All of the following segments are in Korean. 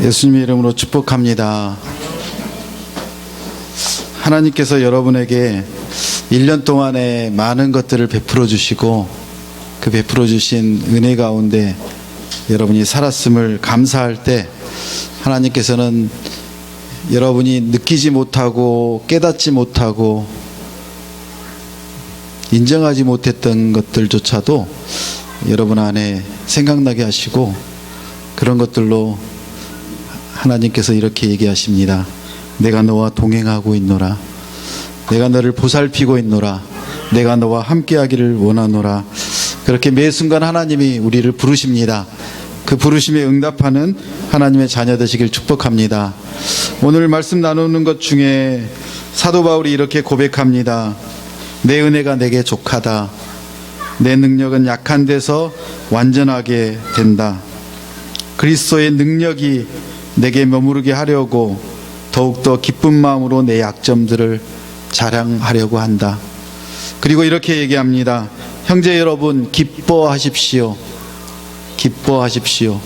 예수님의 이름으로 축복합니다. 하나님께서 여러분에게 1년 동안에 많은 것들을 베풀어 주시고 그 베풀어 주신 은혜 가운데 여러분이 살았음을 감사할 때 하나님께서는 여러분이 느끼지 못하고 깨닫지 못하고 인정하지 못했던 것들조차도 여러분 안에 생각나게 하시고 그런 것들로 하나님께서 이렇게 얘기하십니다. 내가 너와 동행하고 있노라. 내가 너를 보살피고 있노라. 내가 너와 함께하기를 원하노라. 그렇게 매 순간 하나님이 우리를 부르십니다. 그 부르심에 응답하는 하나님의 자녀 되시길 축복합니다. 오늘 말씀 나누는 것 중에 사도 바울이 이렇게 고백합니다. 내 은혜가 내게 족하다. 내 능력은 약한 데서 완전하게 된다. 그리스도의 능력이 내게 머무르게 하려고 더욱더 기쁜 마음으로 내 약점들을 자랑하려고 한다. 그리고 이렇게 얘기합니다. 형제 여러분, 기뻐하십시오. 기뻐하십시오.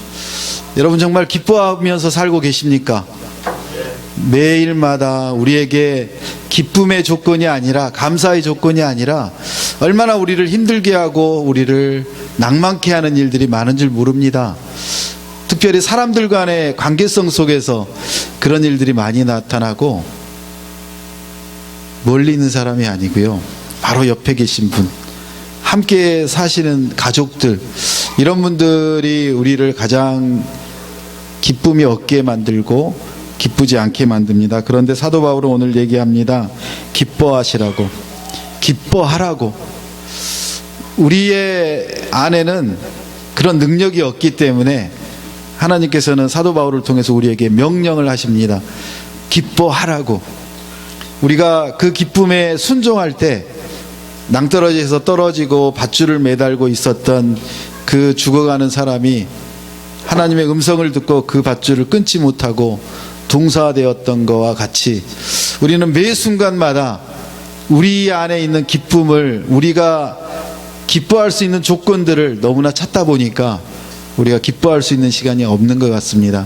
여러분 정말 기뻐하면서 살고 계십니까? 매일마다 우리에게 기쁨의 조건이 아니라, 감사의 조건이 아니라 얼마나 우리를 힘들게 하고 우리를 낭만케 하는 일들이 많은 줄 모릅니다. 특별히 사람들 간의 관계성 속에서 그런 일들이 많이 나타나고, 멀리 있는 사람이 아니고요, 바로 옆에 계신 분, 함께 사시는 가족들, 이런 분들이 우리를 가장 기쁨이 없게 만들고 기쁘지 않게 만듭니다. 그런데 사도 바울은 오늘 얘기합니다. 기뻐하시라고, 기뻐하라고. 우리의 안에는 그런 능력이 없기 때문에 하나님께서는 사도 바울을 통해서 우리에게 명령을 하십니다. 기뻐하라고. 우리가 그 기쁨에 순종할 때 낭떠러지에서 떨어지고 밧줄을 매달고 있었던 그 죽어가는 사람이 하나님의 음성을 듣고 그 밧줄을 끊지 못하고 동사되었던 것과 같이 우리는 매 순간마다 우리 안에 있는 기쁨을, 우리가 기뻐할 수 있는 조건들을 너무나 찾다 보니까 우리가 기뻐할 수 있는 시간이 없는 것 같습니다.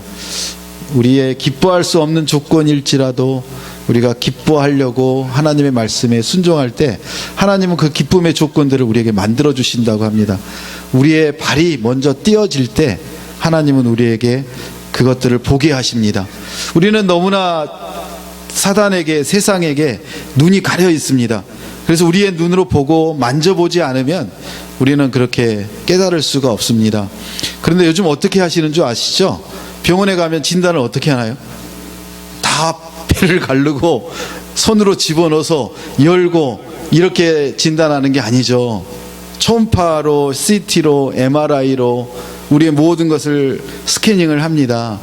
우리의 기뻐할 수 없는 조건일지라도 우리가 기뻐하려고 하나님의 말씀에 순종할 때 하나님은 그 기쁨의 조건들을 우리에게 만들어 주신다고 합니다. 우리의 발이 먼저 띄어질 때 하나님은 우리에게 그것들을 보게 하십니다. 우리는 너무나 사단에게, 세상에게 눈이 가려 있습니다. 그래서 우리의 눈으로 보고 만져보지 않으면 우리는 그렇게 깨달을 수가 없습니다. 그런데 요즘 어떻게 하시는 줄 아시죠? 병원에 가면 진단을 어떻게 하나요? 다 배를 가르고 손으로 집어넣어서 열고 이렇게 진단하는 게 아니죠. 초음파로, CT로, MRI로 우리의 모든 것을 스캐닝을 합니다.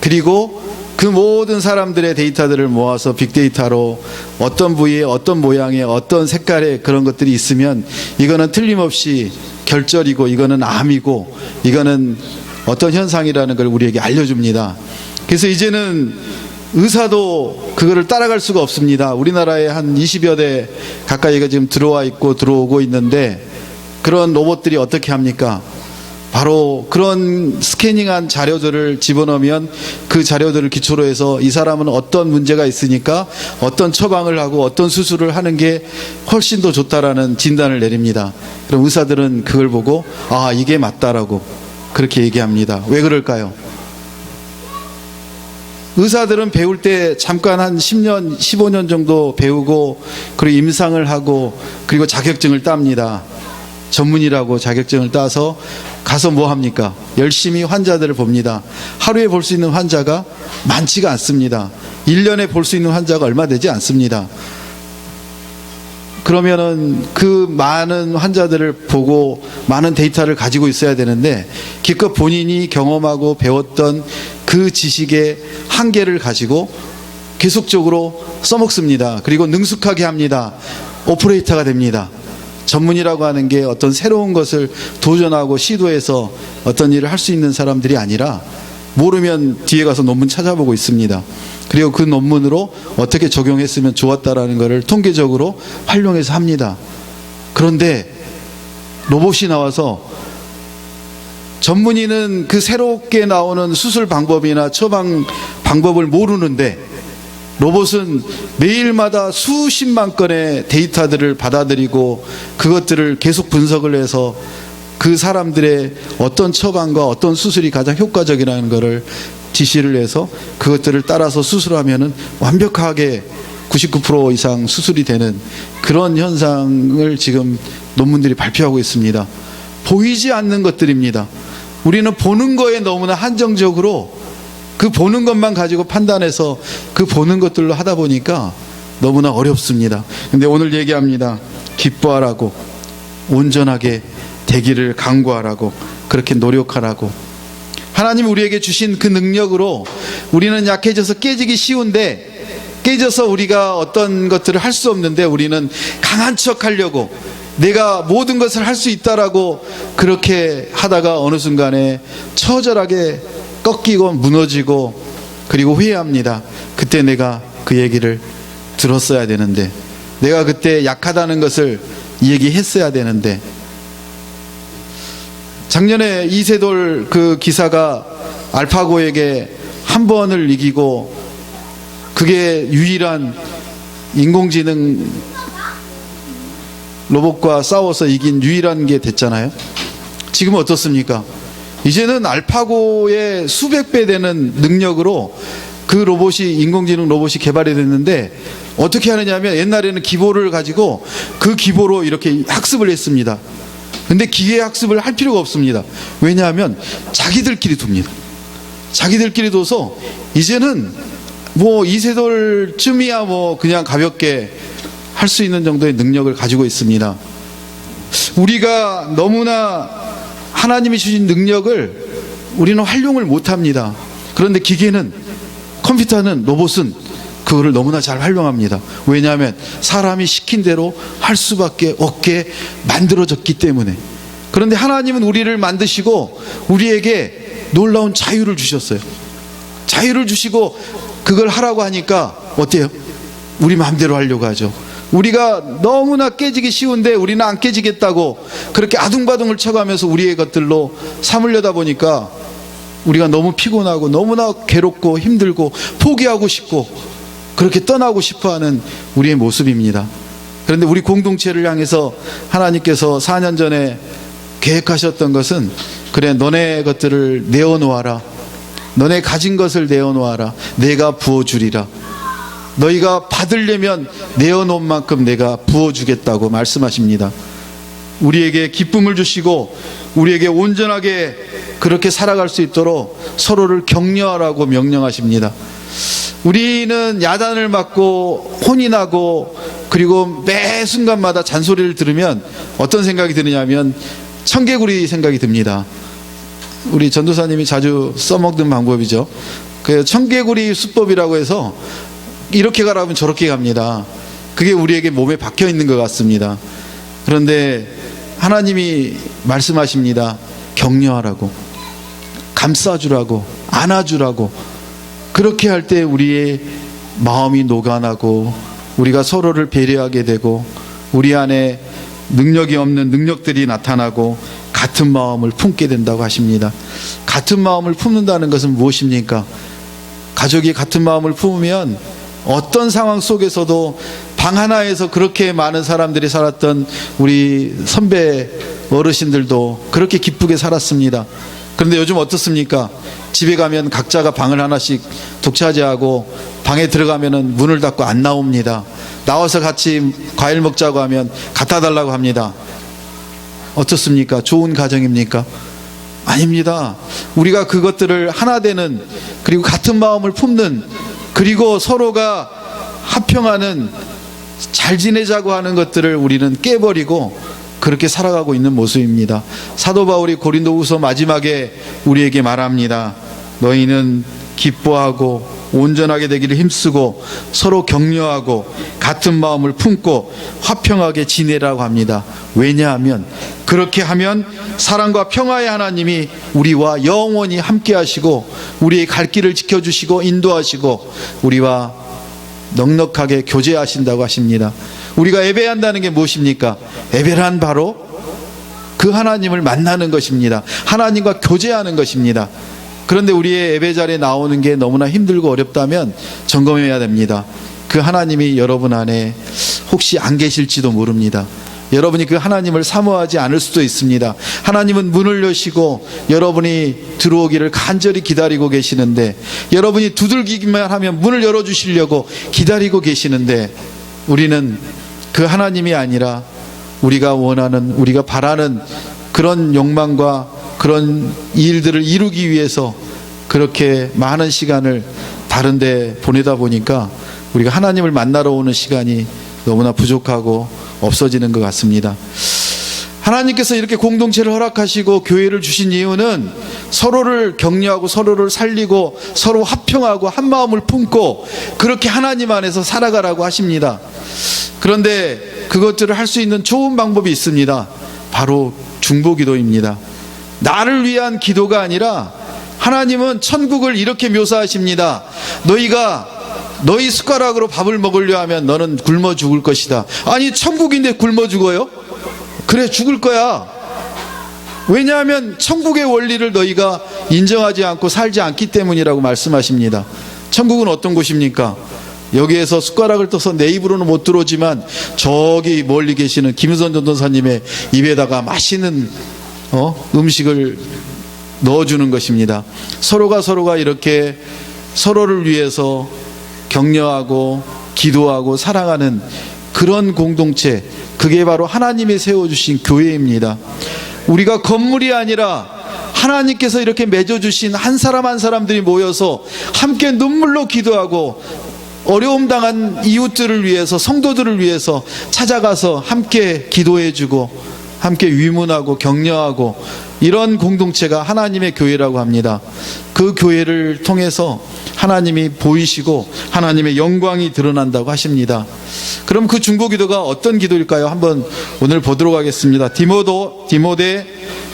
그리고 그 모든 사람들의 데이터들을 모아서 빅데이터로 어떤 부위에 어떤 모양의 어떤 색깔의 그런 것들이 있으면 이거는 틀림없이 결절이고 이거는 암이고 이거는 어떤 현상이라는 걸 우리에게 알려줍니다. 그래서 이제는 의사도 그거를 따라갈 수가 없습니다. 우리나라에 한 20여 대 가까이가 지금 들어와 있고 들어오고 있는데 그런 로봇들이 어떻게 합니까? 바로 그런 스캐닝한 자료들을 집어넣으면 그 자료들을 기초로 해서 이 사람은 어떤 문제가 있으니까 어떤 처방을 하고 어떤 수술을 하는 게 훨씬 더 좋다라는 진단을 내립니다. 그럼 의사들은 그걸 보고 아, 이게 맞다라고 그렇게 얘기합니다. 왜 그럴까요? 의사들은 배울 때 잠깐 한 10년, 15년 정도 배우고 그리고 임상을 하고 그리고 자격증을 땁니다. 전문의라고 자격증을 따서 가서 뭐 합니까? 열심히 환자들을 봅니다. 하루에 볼 수 있는 환자가 많지가 않습니다. 1년에 볼 수 있는 환자가 얼마 되지 않습니다. 그러면은 그 많은 환자들을 보고 많은 데이터를 가지고 있어야 되는데 기껏 본인이 경험하고 배웠던 그 지식의 한계를 가지고 계속적으로 써먹습니다. 그리고 능숙하게 합니다. 오퍼레이터가 됩니다. 전문이라고 하는 게 어떤 새로운 것을 도전하고 시도해서 어떤 일을 할 수 있는 사람들이 아니라 모르면 뒤에 가서 논문 찾아보고 있습니다. 그리고 그 논문으로 어떻게 적용했으면 좋았다라는 것을 통계적으로 활용해서 합니다. 그런데 로봇이 나와서 전문의는 그 새롭게 나오는 수술 방법이나 처방 방법을 모르는데 로봇은 매일마다 수십만 건의 데이터들을 받아들이고 그것들을 계속 분석을 해서 그 사람들의 어떤 처방과 어떤 수술이 가장 효과적이라는 것을 지시를 해서 그것들을 따라서 수술하면은 완벽하게 99% 이상 수술이 되는 그런 현상을 지금 논문들이 발표하고 있습니다. 보이지 않는 것들입니다. 우리는 보는 거에 너무나 한정적으로 그 보는 것만 가지고 판단해서 그 보는 것들로 하다 보니까 너무나 어렵습니다. 근데 오늘 얘기합니다. 기뻐하라고, 온전하게 되기를 간구하라고, 그렇게 노력하라고. 하나님 우리에게 주신 그 능력으로 우리는 약해져서 깨지기 쉬운데, 깨져서 우리가 어떤 것들을 할 수 없는데 우리는 강한 척 하려고, 내가 모든 것을 할 수 있다라고 그렇게 하다가 어느 순간에 처절하게 꺾이고 무너지고 그리고 후회합니다. 그때 내가 그 얘기를 들었어야 되는데, 내가 그때 약하다는 것을 얘기했어야 되는데. 작년에 이세돌 그 기사가 알파고에게 한 번을 이기고 그게 유일한 인공지능 로봇과 싸워서 이긴 유일한 게 됐잖아요. 지금은 어떻습니까? 이제는 알파고의 수백 배 되는 능력으로 그 로봇이, 인공지능 로봇이 개발이 됐는데 어떻게 하느냐면 옛날에는 기보를 가지고 그 기보로 이렇게 학습을 했습니다. 근데 기계 학습을 할 필요가 없습니다. 왜냐하면 자기들끼리 둡니다. 자기들끼리 둬서 이제는 뭐 이세돌쯤이야 뭐 그냥 가볍게 할 수 있는 정도의 능력을 가지고 있습니다. 우리가 너무나 하나님이 주신 능력을 우리는 활용을 못합니다. 그런데 기계는, 컴퓨터는, 로봇은 그거를 너무나 잘 활용합니다. 왜냐하면 사람이 시킨 대로 할 수밖에 없게 만들어졌기 때문에. 그런데 하나님은 우리를 만드시고 우리에게 놀라운 자유를 주셨어요. 자유를 주시고 그걸 하라고 하니까 어때요? 우리 마음대로 하려고 하죠. 우리가 너무나 깨지기 쉬운데 우리는 안 깨지겠다고 그렇게 아둥바둥을 쳐가면서 우리의 것들로 삼으려다 보니까 우리가 너무 피곤하고 너무나 괴롭고 힘들고 포기하고 싶고 그렇게 떠나고 싶어하는 우리의 모습입니다. 그런데 우리 공동체를 향해서 하나님께서 4년 전에 계획하셨던 것은, 그래 너네 것들을 내어놓아라, 너네 가진 것을 내어놓아라, 내가 부어주리라. 너희가 받으려면 내어놓은 만큼 내가 부어주겠다고 말씀하십니다. 우리에게 기쁨을 주시고 우리에게 온전하게 그렇게 살아갈 수 있도록 서로를 격려하라고 명령하십니다. 우리는 야단을 맞고 혼이 나고 그리고 매 순간마다 잔소리를 들으면 어떤 생각이 드느냐면 청개구리 생각이 듭니다. 우리 전도사님이 자주 써먹는 방법이죠. 그 청개구리 수법이라고 해서 이렇게 가라면 저렇게 갑니다. 그게 우리에게 몸에 박혀 있는 것 같습니다. 그런데 하나님이 말씀하십니다. 격려하라고, 감싸주라고, 안아주라고. 그렇게 할 때 우리의 마음이 녹아나고 우리가 서로를 배려하게 되고 우리 안에 능력이 없는 능력들이 나타나고 같은 마음을 품게 된다고 하십니다. 같은 마음을 품는다는 것은 무엇입니까? 가족이 같은 마음을 품으면 어떤 상황 속에서도, 방 하나에서 그렇게 많은 사람들이 살았던 우리 선배 어르신들도 그렇게 기쁘게 살았습니다. 그런데 요즘 어떻습니까? 집에 가면 각자가 방을 하나씩 독차지하고 방에 들어가면 문을 닫고 안 나옵니다. 나와서 같이 과일 먹자고 하면 갖다 달라고 합니다. 어떻습니까? 좋은 가정입니까? 아닙니다. 우리가 그것들을 하나 되는, 그리고 같은 마음을 품는, 그리고 서로가 합평하는, 잘 지내자고 하는 것들을 우리는 깨버리고 그렇게 살아가고 있는 모습입니다. 사도 바울이 고린도후서 마지막에 우리에게 말합니다. 너희는 기뻐하고 온전하게 되기를 힘쓰고 서로 격려하고 같은 마음을 품고 화평하게 지내라고 합니다. 왜냐하면 그렇게 하면 사랑과 평화의 하나님이 우리와 영원히 함께 하시고 우리의 갈 길을 지켜주시고 인도하시고 우리와 넉넉하게 교제하신다고 하십니다. 우리가 예배한다는 게 무엇입니까? 예배란 바로 그 하나님을 만나는 것입니다. 하나님과 교제하는 것입니다. 그런데 우리의 예배 자리에 나오는 게 너무나 힘들고 어렵다면 점검해야 됩니다. 그 하나님이 여러분 안에 혹시 안 계실지도 모릅니다. 여러분이 그 하나님을 사모하지 않을 수도 있습니다. 하나님은 문을 여시고 여러분이 들어오기를 간절히 기다리고 계시는데, 여러분이 두들기기만 하면 문을 열어주시려고 기다리고 계시는데, 우리는 그 하나님이 아니라 우리가 원하는, 우리가 바라는 그런 욕망과 그런 일들을 이루기 위해서 그렇게 많은 시간을 다른 데 보내다 보니까 우리가 하나님을 만나러 오는 시간이 너무나 부족하고 없어지는 것 같습니다. 하나님께서 이렇게 공동체를 허락하시고 교회를 주신 이유는 서로를 격려하고 서로를 살리고 서로 화평하고 한 마음을 품고 그렇게 하나님 안에서 살아가라고 하십니다. 그런데 그것들을 할 수 있는 좋은 방법이 있습니다. 바로 중보기도입니다. 나를 위한 기도가 아니라, 하나님은 천국을 이렇게 묘사하십니다. 너희 숟가락으로 밥을 먹으려 하면 너는 굶어 죽을 것이다. 아니, 천국인데 굶어 죽어요? 그래, 죽을 거야. 왜냐하면 천국의 원리를 너희가 인정하지 않고 살지 않기 때문이라고 말씀하십니다. 천국은 어떤 곳입니까? 여기에서 숟가락을 떠서 내 입으로는 못 들어오지만 저기 멀리 계시는 김유선 전도사님의 입에다가 맛있는 음식을 넣어주는 것입니다. 서로가 이렇게 서로를 위해서 격려하고 기도하고 사랑하는 그런 공동체, 그게 바로 하나님이 세워주신 교회입니다. 우리가 건물이 아니라 하나님께서 이렇게 맺어주신 한 사람 한 사람들이 모여서 함께 눈물로 기도하고 어려움 당한 이웃들을 위해서, 성도들을 위해서 찾아가서 함께 기도해주고 함께 위문하고 격려하고, 이런 공동체가 하나님의 교회라고 합니다. 그 교회를 통해서 하나님이 보이시고 하나님의 영광이 드러난다고 하십니다. 그럼 그 중보기도가 어떤 기도일까요? 한번 오늘 보도록 하겠습니다. 디모데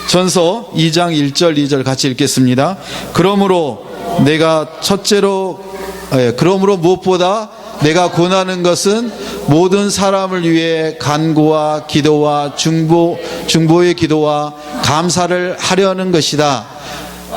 전서 2장 1절 2절 같이 읽겠습니다. 그러므로 무엇보다 내가 권하는 것은 모든 사람을 위해 간구와 기도와 중보의 기도와 감사를 하려는 것이다.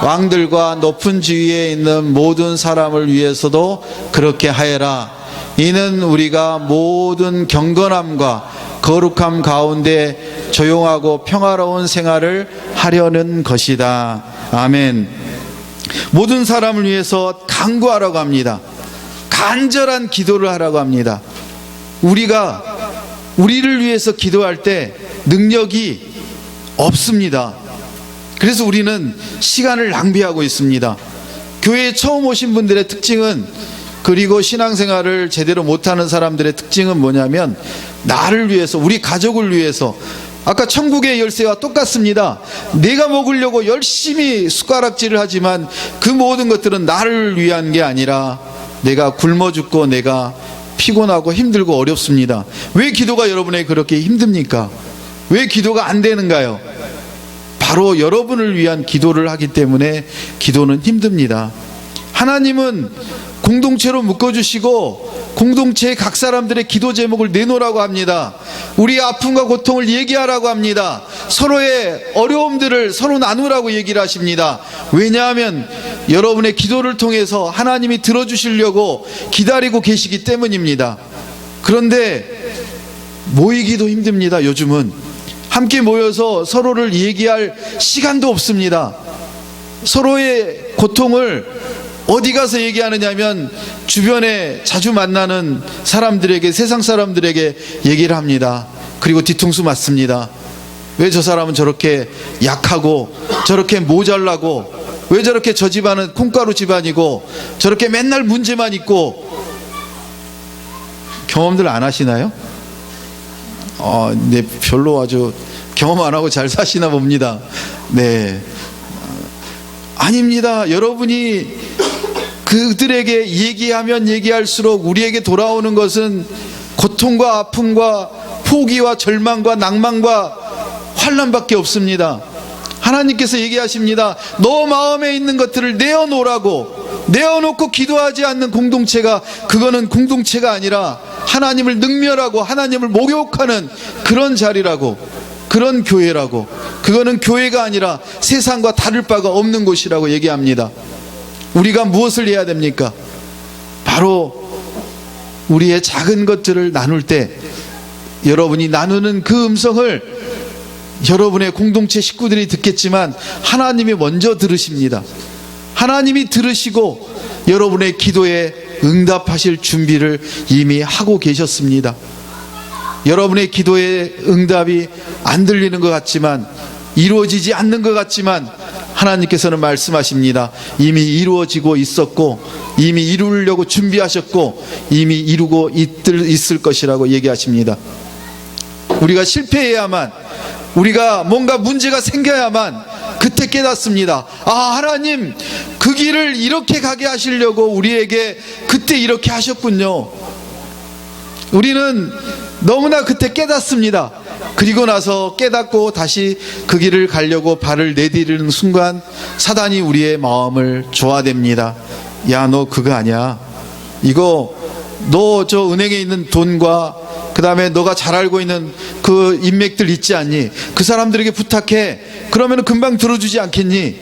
왕들과 높은 지위에 있는 모든 사람을 위해서도 그렇게 하여라. 이는 우리가 모든 경건함과 거룩함 가운데 조용하고 평화로운 생활을 하려는 것이다. 아멘. 모든 사람을 위해서 간구하라고 합니다. 간절한 기도를 하라고 합니다. 우리를 위해서 기도할 때 능력이 없습니다. 그래서 우리는 시간을 낭비하고 있습니다. 교회에 처음 오신 분들의 특징은, 그리고 신앙생활을 제대로 못하는 사람들의 특징은 뭐냐면, 나를 위해서, 우리 가족을 위해서, 아까 천국의 열쇠와 똑같습니다. 내가 먹으려고 열심히 숟가락질을 하지만 그 모든 것들은 나를 위한 게 아니라 내가 굶어 죽고 내가 피곤하고 힘들고 어렵습니다. 왜 기도가 여러분에게 그렇게 힘듭니까? 왜 기도가 안 되는가요? 바로 여러분을 위한 기도를 하기 때문에 기도는 힘듭니다. 하나님은 공동체로 묶어주시고 공동체의 각 사람들의 기도 제목을 내놓으라고 합니다. 우리의 아픔과 고통을 얘기하라고 합니다. 서로의 어려움들을 서로 나누라고 얘기를 하십니다. 왜냐하면 여러분의 기도를 통해서 하나님이 들어주시려고 기다리고 계시기 때문입니다. 그런데 모이기도 힘듭니다. 요즘은 함께 모여서 서로를 얘기할 시간도 없습니다. 서로의 고통을 어디 가서 얘기하느냐 하면 주변에 자주 만나는 사람들에게, 세상 사람들에게 얘기를 합니다. 그리고 뒤통수 맞습니다. 왜 저 사람은 저렇게 약하고 저렇게 모자라고, 왜 저렇게 저 집안은 콩가루 집안이고 저렇게 맨날 문제만 있고. 경험들 안 하시나요? 네, 별로 아주 경험 안 하고 잘 사시나 봅니다. 네, 아닙니다. 여러분이 그들에게 얘기하면 얘기할수록 우리에게 돌아오는 것은 고통과 아픔과 포기와 절망과 낭만과 환난밖에 없습니다. 하나님께서 얘기하십니다. 너 마음에 있는 것들을 내어놓으라고. 내어놓고 기도하지 않는 공동체가, 그거는 공동체가 아니라 하나님을 능멸하고 하나님을 목욕하는 그런 자리라고. 그런 교회라고, 그거는 교회가 아니라 세상과 다를 바가 없는 곳이라고 얘기합니다. 우리가 무엇을 해야 됩니까? 바로 우리의 작은 것들을 나눌 때 여러분이 나누는 그 음성을 여러분의 공동체 식구들이 듣겠지만 하나님이 먼저 들으십니다. 하나님이 들으시고 여러분의 기도에 응답하실 준비를 이미 하고 계셨습니다. 여러분의 기도의 응답이 안 들리는 것 같지만, 이루어지지 않는 것 같지만 하나님께서는 말씀하십니다. 이미 이루어지고 있었고, 이미 이루려고 준비하셨고, 이미 이루고 있을 것이라고 얘기하십니다. 우리가 실패해야만, 우리가 뭔가 문제가 생겨야만 그때 깨닫습니다. 아, 하나님 그 길을 이렇게 가게 하시려고 우리에게 그때 이렇게 하셨군요. 우리는 너무나 그때 깨닫습니다. 그리고 나서 깨닫고 다시 그 길을 가려고 발을 내디디는 순간 사단이 우리의 마음을 조아댑니다. 야, 너 그거 아니야. 이거 너 저 은행에 있는 돈과 그 다음에 너가 잘 알고 있는 그 인맥들 있지 않니? 그 사람들에게 부탁해. 그러면 금방 들어주지 않겠니?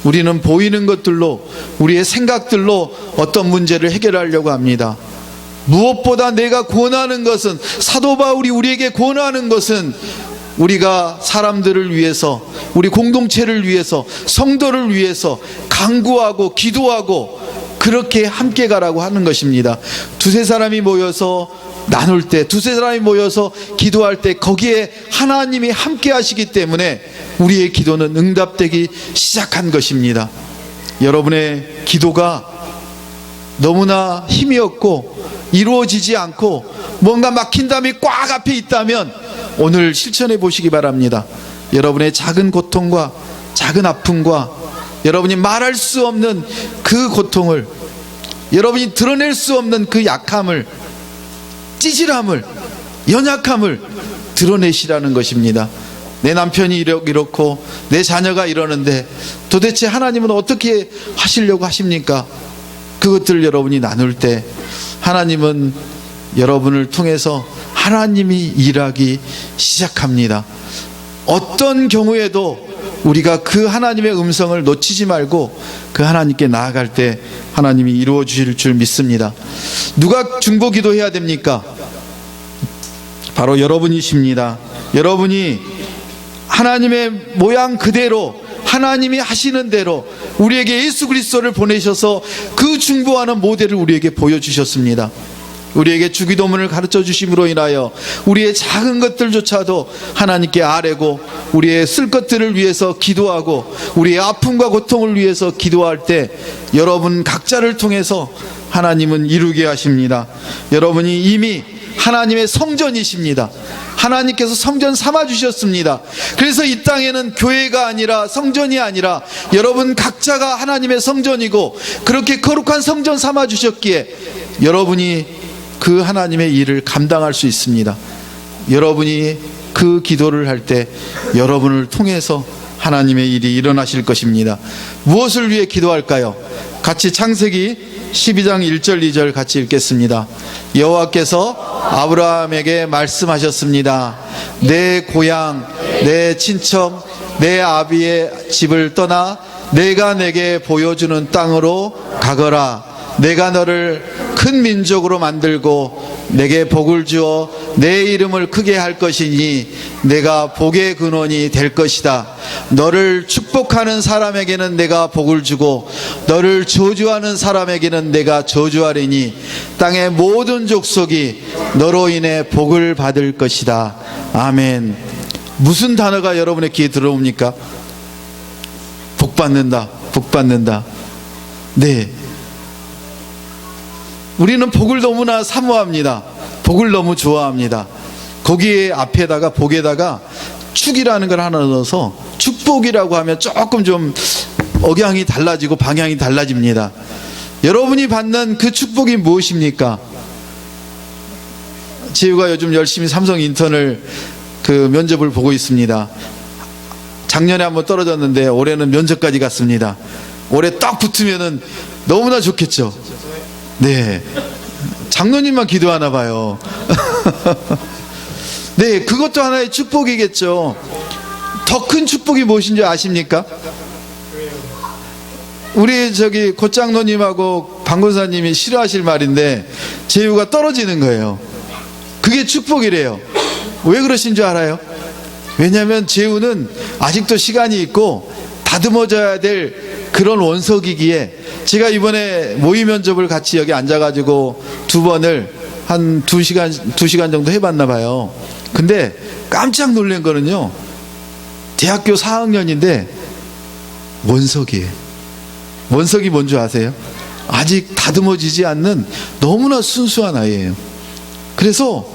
우리는 보이는 것들로, 우리의 생각들로 어떤 문제를 해결하려고 합니다. 무엇보다 내가 권하는 것은, 사도 바울이 우리에게 권하는 것은 우리가 사람들을 위해서, 우리 공동체를 위해서, 성도를 위해서 간구하고 기도하고 그렇게 함께 가라고 하는 것입니다. 두세 사람이 모여서 나눌 때, 두세 사람이 모여서 기도할 때 거기에 하나님이 함께 하시기 때문에 우리의 기도는 응답되기 시작한 것입니다. 여러분의 기도가 너무나 힘이 없고 이루어지지 않고 뭔가 막힌 담이 꽉 앞에 있다면 오늘 실천해 보시기 바랍니다. 여러분의 작은 고통과 작은 아픔과 여러분이 말할 수 없는 그 고통을, 여러분이 드러낼 수 없는 그 약함을, 찌질함을, 연약함을 드러내시라는 것입니다. 내 남편이 이렇고 내 자녀가 이러는데 도대체 하나님은 어떻게 하시려고 하십니까? 그것들을 여러분이 나눌 때 하나님은 여러분을 통해서 하나님이 일하기 시작합니다. 어떤 경우에도 우리가 그 하나님의 음성을 놓치지 말고 그 하나님께 나아갈 때 하나님이 이루어 주실 줄 믿습니다. 누가 중보기도 해야 됩니까? 바로 여러분이십니다. 여러분이 하나님의 모양 그대로, 하나님이 하시는 대로 우리에게 예수 그리스도를 보내셔서 그 중보하는 모델을 우리에게 보여주셨습니다. 우리에게 주기도문을 가르쳐 주심으로 인하여 우리의 작은 것들조차도 하나님께 아뢰고 우리의 쓸 것들을 위해서 기도하고 우리의 아픔과 고통을 위해서 기도할 때 여러분 각자를 통해서 하나님은 이루게 하십니다. 여러분이 이미 하나님의 성전이십니다. 하나님께서 성전 삼아 주셨습니다. 그래서 이 땅에는 교회가 아니라, 성전이 아니라 여러분 각자가 하나님의 성전이고 그렇게 거룩한 성전 삼아 주셨기에 여러분이 그 하나님의 일을 감당할 수 있습니다. 여러분이 그 기도를 할 때 여러분을 통해서 하나님의 일이 일어나실 것입니다. 무엇을 위해 기도할까요? 같이 창세기 12장 1절 2절 같이 읽겠습니다. 여호와께서 아브라함에게 말씀하셨습니다. 내 고향, 내 친척, 내 아비의 집을 떠나 내가 내게 보여주는 땅으로 가거라. 내가 너를 큰 민족으로 만들고 내게 복을 주어 내 이름을 크게 할 것이니 내가 복의 근원이 될 것이다. 너를 축복하는 사람에게는 내가 복을 주고 너를 저주하는 사람에게는 내가 저주하리니 땅의 모든 족속이 너로 인해 복을 받을 것이다. 아멘. 무슨 단어가 여러분의 귀에 들어옵니까? 복 받는다, 복 받는다. 네, 우리는 복을 너무나 사모합니다. 복을 너무 좋아합니다. 거기에 앞에다가 복에다가 축이라는 걸 하나 넣어서 축복이라고 하면 조금 좀 억양이 달라지고 방향이 달라집니다. 여러분이 받는 그 축복이 무엇입니까? 지우가 요즘 열심히 삼성 인턴을 그 면접을 보고 있습니다. 작년에 한번 떨어졌는데 올해는 면접까지 갔습니다. 올해 딱 붙으면은 너무나 좋겠죠. 네, 장로님만 기도하나 봐요. 네, 그것도 하나의 축복이겠죠. 더 큰 축복이 무엇인지 아십니까? 우리 고장로님하고 방권사님이 싫어하실 말인데, 제후가 떨어지는 거예요. 그게 축복이래요. 왜 그러신 줄 알아요? 왜냐하면 제후는 아직도 시간이 있고 다듬어져야 될 그런 원석이기에, 제가 이번에 모의 면접을 같이 여기 앉아가지고 2번을 한 2시간 정도 해봤나 봐요. 근데 깜짝 놀란 거는요, 대학교 4학년인데 원석이에요. 원석이 뭔 줄 아세요? 아직 다듬어지지 않는 너무나 순수한 아이예요. 그래서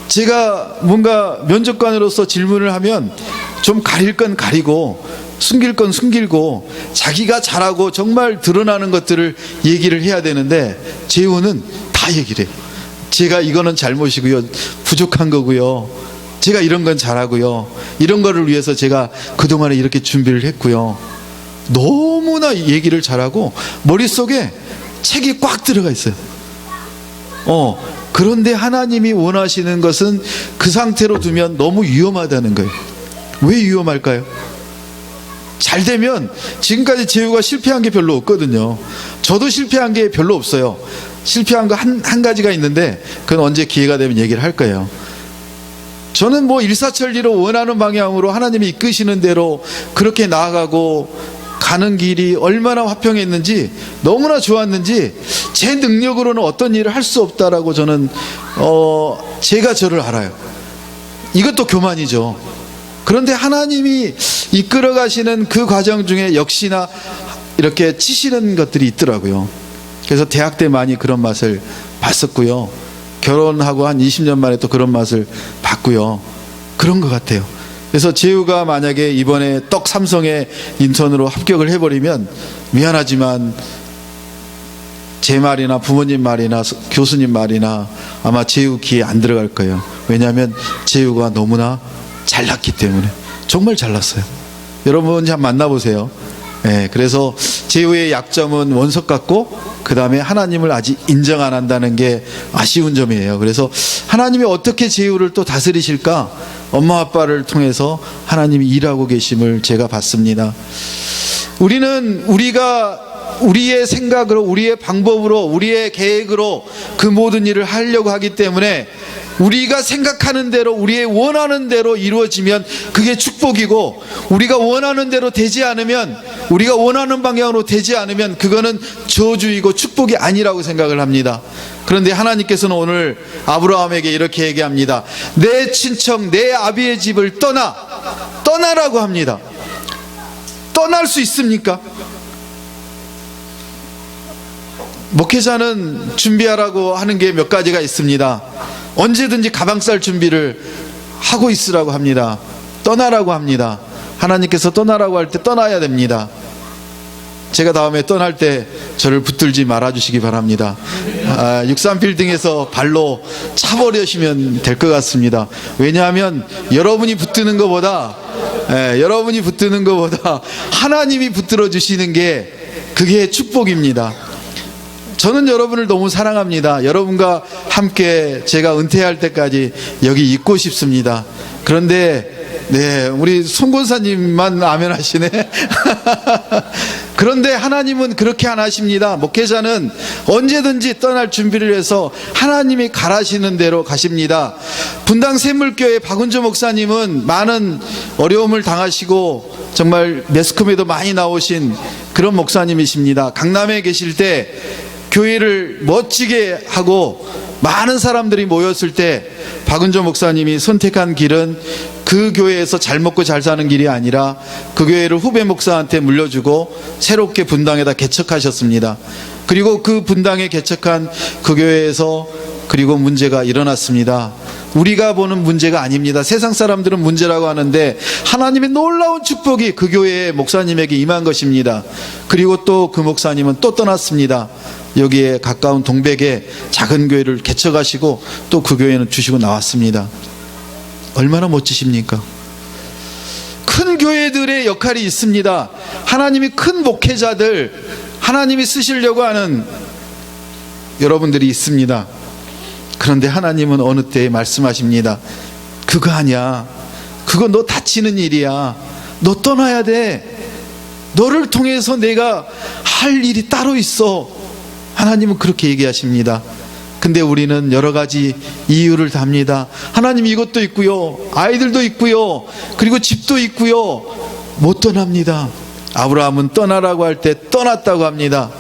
제가 뭔가 면접관으로서 질문을 하면 좀 가릴 건 가리고 숨길 건 숨기고 자기가 잘하고 정말 드러나는 것들을 얘기를 해야 되는데, 제후는 다 얘기를 해요. 제가 이거는 잘못이고요, 부족한 거고요, 제가 이런 건 잘하고요, 이런 거를 위해서 제가 그동안에 이렇게 준비를 했고요. 너무나 얘기를 잘하고 머릿속에 책이 꽉 들어가 있어요. 그런데 하나님이 원하시는 것은 그 상태로 두면 너무 위험하다는 거예요. 왜 위험할까요? 잘 되면, 지금까지 제후가 실패한 게 별로 없거든요. 저도 실패한 게 별로 없어요. 실패한 거 한 가지가 있는데, 그건 언제 기회가 되면 얘기를 할 거예요. 저는 뭐 일사천리로 원하는 방향으로 하나님이 이끄시는 대로 그렇게 나아가고 가는 길이 얼마나 화평했는지, 너무나 좋았는지, 제 능력으로는 어떤 일을 할 수 없다라고 저는 제가 저를 알아요. 이것도 교만이죠. 그런데 하나님이 이끌어 가시는 그 과정 중에 역시나 이렇게 치시는 것들이 있더라고요. 그래서 대학 때 많이 그런 맛을 봤었고요, 결혼하고 한 20년 만에 또 그런 맛을 봤고요. 그런 것 같아요. 그래서 제후가 만약에 이번에 떡 삼성의 인턴으로 합격을 해버리면 미안하지만 제 말이나 부모님 말이나 교수님 말이나 아마 제후 귀에 안 들어갈 거예요. 왜냐하면 제후가 너무나 잘났기 때문에. 정말 잘났어요. 여러분 한번 만나보세요. 그래서 제후의 약점은 원석 같고, 그 다음에 하나님을 아직 인정 안 한다는 게 아쉬운 점이에요. 그래서 하나님이 어떻게 제후를 또 다스리실까? 엄마 아빠를 통해서 하나님이 일하고 계심을 제가 봤습니다. 우리는 우리의 생각으로, 우리의 방법으로, 우리의 계획으로 그 모든 일을 하려고 하기 때문에, 우리가 생각하는 대로, 우리의 원하는 대로 이루어지면 그게 축복이고, 우리가 원하는 대로 되지 않으면, 우리가 원하는 방향으로 되지 않으면 그거는 저주이고 축복이 아니라고 생각을 합니다. 그런데 하나님께서는 오늘 아브라함에게 이렇게 얘기합니다. 내 친척, 내 아비의 집을 떠나라고 합니다. 떠날 수 있습니까? 목회자는 준비하라고 하는 게 몇 가지가 있습니다. 언제든지 가방 쌀 준비를 하고 있으라고 합니다. 떠나라고 합니다. 하나님께서 떠나라고 할 때 떠나야 됩니다. 제가 다음에 떠날 때 저를 붙들지 말아주시기 바랍니다. 63빌딩에서 발로 차버리시면 될 것 같습니다. 왜냐하면 여러분이 붙드는 것보다 하나님이 붙들어 주시는 게 그게 축복입니다. 저는 여러분을 너무 사랑합니다. 여러분과 함께 제가 은퇴할 때까지 여기 있고 싶습니다. 그런데 우리 송 권사님만 아멘 하시네. 그런데 하나님은 그렇게 안 하십니다. 목회자는 언제든지 떠날 준비를 해서 하나님이 가라시는 대로 가십니다. 분당 샘물교회 박은조 목사님은 많은 어려움을 당하시고 정말 매스컴에도 많이 나오신 그런 목사님이십니다. 강남에 계실 때 교회를 멋지게 하고 많은 사람들이 모였을 때 박은조 목사님이 선택한 길은 그 교회에서 잘 먹고 잘 사는 길이 아니라 그 교회를 후배 목사한테 물려주고 새롭게 분당에다 개척하셨습니다. 그리고 그 분당에 개척한 그 교회에서 그리고 문제가 일어났습니다. 우리가 보는 문제가 아닙니다. 세상 사람들은 문제라고 하는데 하나님의 놀라운 축복이 그 교회의 목사님에게 임한 것입니다. 그리고 또 그 목사님은 또 떠났습니다. 여기에 가까운 동백에 작은 교회를 개척하시고 또 그 교회는 주시고 나왔습니다. 얼마나 멋지십니까? 큰 교회들의 역할이 있습니다. 하나님이 큰 목회자들, 하나님이 쓰시려고 하는 여러분들이 있습니다. 그런데 하나님은 어느 때에 말씀하십니다. 그거 아니야. 그거 너 다치는 일이야. 너 떠나야 돼. 너를 통해서 내가 할 일이 따로 있어. 하나님은 그렇게 얘기하십니다. 근데 우리는 여러 가지 이유를 답니다. 하나님 이것도 있고요, 아이들도 있고요, 그리고 집도 있고요, 못 떠납니다. 아브라함은 떠나라고 할 때 떠났다고 합니다.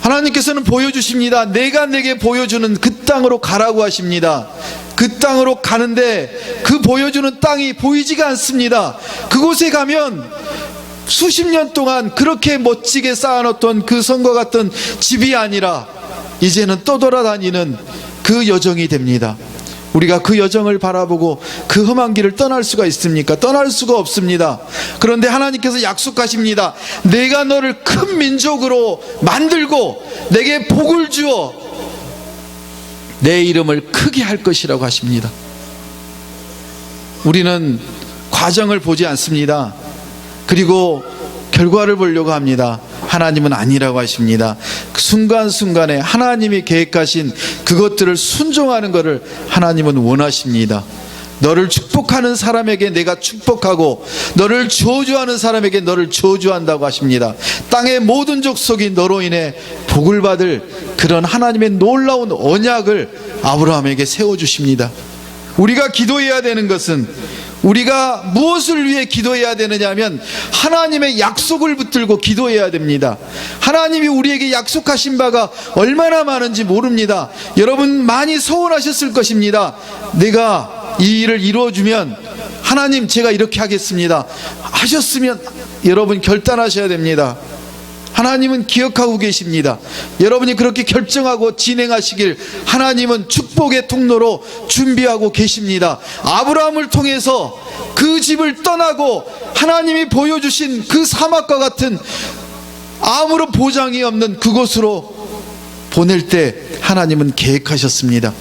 하나님께서는 보여주십니다. 내가 내게 보여주는 그 땅으로 가라고 하십니다. 그 땅으로 가는데 그 보여주는 땅이 보이지가 않습니다. 그곳에 가면 수십 년 동안 그렇게 멋지게 쌓아놓던 그 성과 같은 집이 아니라 이제는 떠돌아다니는 그 여정이 됩니다. 우리가 그 여정을 바라보고 그 험한 길을 떠날 수가 있습니까? 떠날 수가 없습니다. 그런데 하나님께서 약속하십니다. 내가 너를 큰 민족으로 만들고 내게 복을 주어 내 이름을 크게 할 것이라고 하십니다. 우리는 과정을 보지 않습니다. 그리고 결과를 보려고 합니다. 하나님은 아니라고 하십니다. 그 순간순간에 하나님이 계획하신 그것들을 순종하는 것을 하나님은 원하십니다. 너를 축복하는 사람에게 내가 축복하고 너를 저주하는 사람에게 너를 저주한다고 하십니다. 땅의 모든 족속이 너로 인해 복을 받을 그런 하나님의 놀라운 언약을 아브라함에게 세워주십니다. 우리가 기도해야 되는 것은, 우리가 무엇을 위해 기도해야 되느냐 하면 하나님의 약속을 붙들고 기도해야 됩니다. 하나님이 우리에게 약속하신 바가 얼마나 많은지 모릅니다. 여러분 많이 서운하셨을 것입니다. 내가 이 일을 이루어주면 하나님 제가 이렇게 하겠습니다 하셨으면 여러분 결단하셔야 됩니다. 하나님은 기억하고 계십니다. 여러분이 그렇게 결정하고 진행하시길 하나님은 축복의 통로로 준비하고 계십니다. 아브라함을 통해서 그 집을 떠나고 하나님이 보여주신 그 사막과 같은 아무런 보장이 없는 그곳으로 보낼 때 하나님은 계획하셨습니다.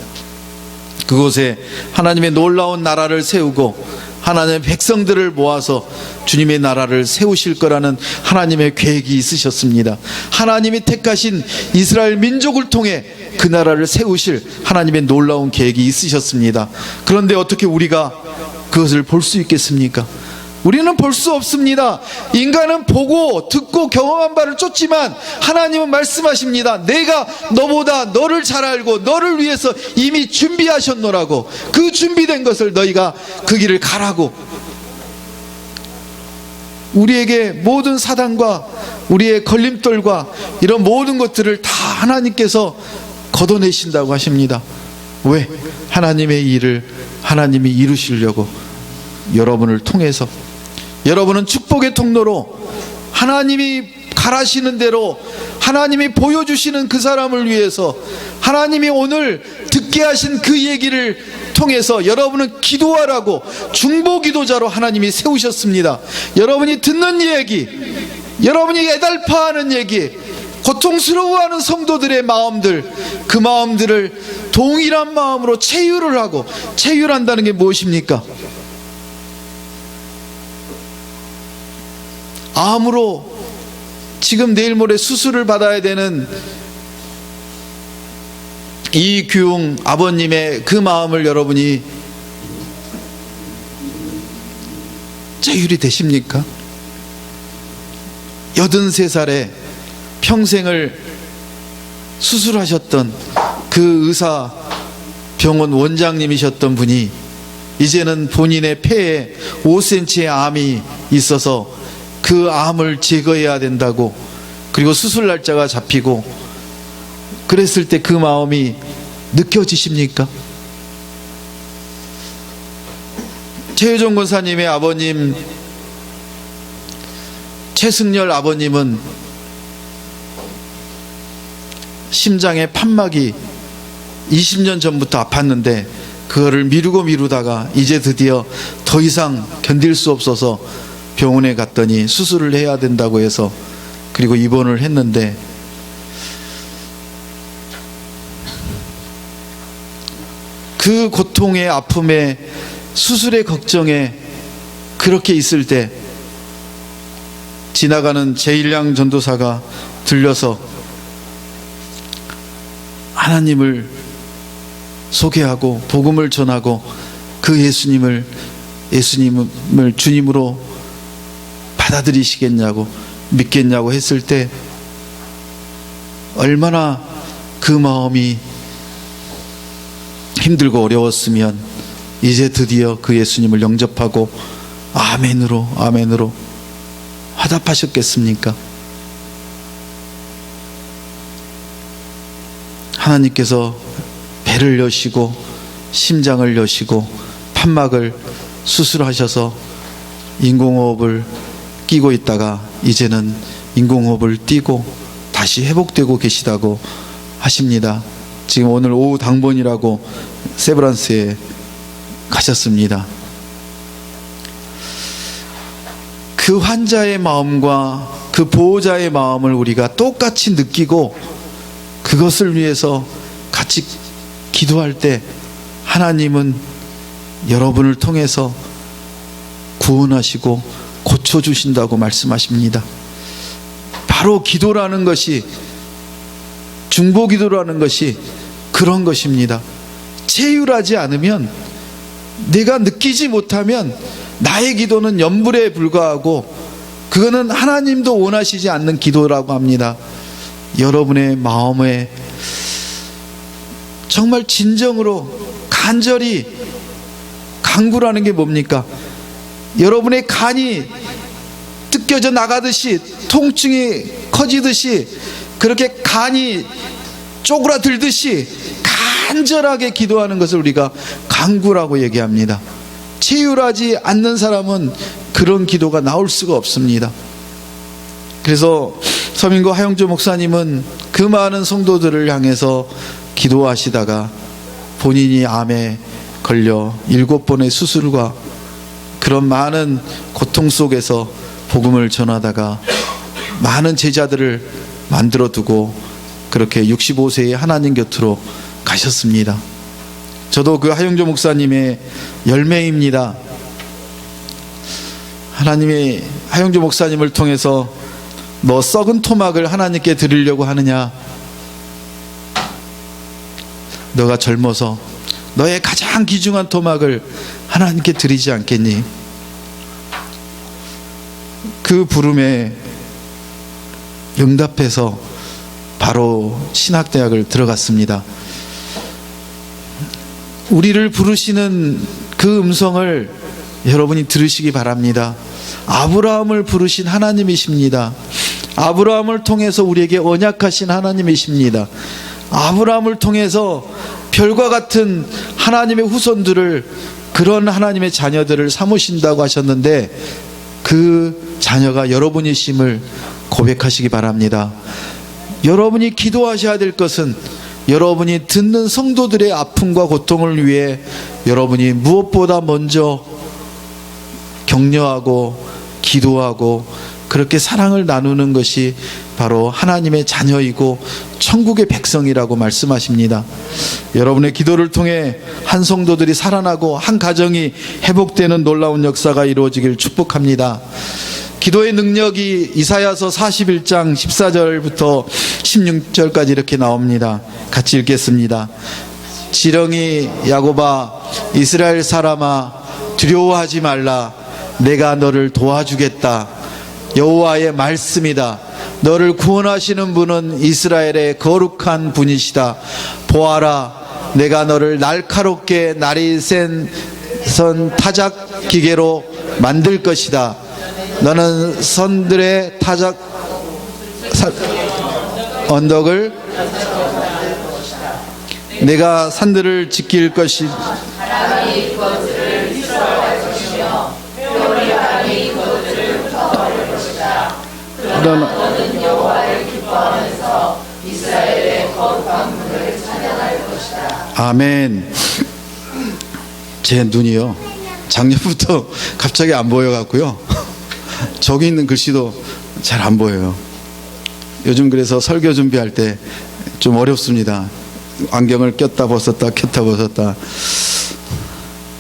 그곳에 하나님의 놀라운 나라를 세우고 하나님의 백성들을 모아서 주님의 나라를 세우실 거라는 하나님의 계획이 있으셨습니다. 하나님이 택하신 이스라엘 민족을 통해 그 나라를 세우실 하나님의 놀라운 계획이 있으셨습니다. 그런데 어떻게 우리가 그것을 볼 수 있겠습니까? 우리는 볼 수 없습니다. 인간은 보고 듣고 경험한 바를 쫓지만 하나님은 말씀하십니다. 내가 너보다 너를 잘 알고 너를 위해서 이미 준비하셨노라고. 그 준비된 것을 너희가 그 길을 가라고. 우리에게 모든 사단과 우리의 걸림돌과 이런 모든 것들을 다 하나님께서 걷어내신다고 하십니다. 왜? 하나님의 일을 하나님이 이루시려고. 여러분을 통해서 여러분은 축복의 통로로 하나님이 가라시는 대로 하나님이 보여주시는 그 사람을 위해서 하나님이 오늘 듣게 하신 그 얘기를 통해서 여러분은 기도하라고 중보기도자로 하나님이 세우셨습니다. 여러분이 듣는 얘기, 여러분이 애달파하는 얘기, 고통스러워하는 성도들의 마음들, 그 마음들을 동일한 마음으로 체휼을 하고, 체휼한다는 게 무엇입니까? 암으로 지금 내일 모레 수술을 받아야 되는 이규웅 아버님의 그 마음을 여러분이 체휼이 되십니까? 83살에 평생을 수술하셨던 그 의사 병원 원장님이셨던 분이 이제는 본인의 폐에 5cm의 암이 있어서 그 암을 제거해야 된다고, 그리고 수술 날짜가 잡히고 그랬을 때 그 마음이 느껴지십니까? 최유정 권사님의 아버님 최승열 아버님은 심장에 판막이 20년 전부터 아팠는데 그거를 미루다가 이제 드디어 더 이상 견딜 수 없어서 병원에 갔더니 수술을 해야 된다고 해서 그리고 입원을 했는데, 그 고통의 아픔에 수술의 걱정에 그렇게 있을 때 지나가는 제1량 전도사가 들려서 하나님을 소개하고 복음을 전하고 그 예수님을 주님으로 받아들이시겠냐고, 믿겠냐고 했을 때 얼마나 그 마음이 힘들고 어려웠으면 이제 드디어 그 예수님을 영접하고 아멘으로 화답하셨겠습니까? 하나님께서 배를 여시고 심장을 여시고 판막을 수술하셔서 인공호흡을 끼고 있다가 이제는 인공호흡을 띄고 다시 회복되고 계시다고 하십니다. 지금 오늘 오후 당번이라고 세브란스에 가셨습니다. 그 환자의 마음과 그 보호자의 마음을 우리가 똑같이 느끼고 그것을 위해서 같이 기도할 때 하나님은 여러분을 통해서 구원하시고 고쳐주신다고 말씀하십니다. 바로 기도라는 것이, 중보기도라는 것이 그런 것입니다. 체휼하지 않으면, 내가 느끼지 못하면 나의 기도는 연불에 불과하고 그거는 하나님도 원하시지 않는 기도라고 합니다. 여러분의 마음에 정말 진정으로 간절히, 간구라는 게 뭡니까? 여러분의 간이 뜯겨져 나가듯이, 통증이 커지듯이, 그렇게 간이 쪼그라들듯이 간절하게 기도하는 것을 우리가 간구라고 얘기합니다. 체휼하지 않는 사람은 그런 기도가 나올 수가 없습니다. 그래서 서민구 하영조 목사님은 그 많은 성도들을 향해서 기도하시다가 본인이 암에 걸려 7번의 수술과 그런 많은 고통 속에서 복음을 전하다가 많은 제자들을 만들어 두고 그렇게 65세의 하나님 곁으로 가셨습니다. 저도 그 하영조 목사님의 열매입니다. 하나님이 하영조 목사님을 통해서 너 썩은 토막을 하나님께 드리려고 하느냐? 너가 젊어서 너의 가장 귀중한 토막을 하나님께 드리지 않겠니? 그 부름에 응답해서 바로 신학대학을 들어갔습니다. 우리를 부르시는 그 음성을 여러분이 들으시기 바랍니다. 아브라함을 부르신 하나님이십니다. 아브라함을 통해서 우리에게 언약하신 하나님이십니다. 아브라함을 통해서 별과 같은 하나님의 후손들을, 그런 하나님의 자녀들을 삼으신다고 하셨는데 그 자녀가 여러분이심을 고백하시기 바랍니다. 여러분이 기도하셔야 될 것은 여러분이 듣는 성도들의 아픔과 고통을 위해 여러분이 무엇보다 먼저 격려하고 기도하고 그렇게 사랑을 나누는 것이 바로 하나님의 자녀이고 천국의 백성이라고 말씀하십니다. 여러분의 기도를 통해 한 성도들이 살아나고 한 가정이 회복되는 놀라운 역사가 이루어지길 축복합니다. 기도의 능력이 이사야서 41장 14절부터 16절까지 이렇게 나옵니다. 같이 읽겠습니다. 지렁이 야곱아, 이스라엘 사람아, 두려워하지 말라. 내가 너를 도와주겠다. 여호와의 말씀이다. 너를 구원하시는 분은 이스라엘의 거룩한 분이시다. 보아라, 내가 너를 날카롭게 날이 센 선 타작 기계로 만들 것이다. 너는 선들의 타작 언덕을, 내가 산들을 지킬 것이, 너는 여호와를 기뻐하면서 이스라엘의 거룩한 분을 찬양할 것이다. 아멘. 제 눈이요, 작년부터 갑자기 안 보여갖고요, 저기 있는 글씨도 잘 안 보여요. 요즘 그래서 설교 준비할 때 좀 어렵습니다. 안경을 꼈다 벗었다 켰다 벗었다.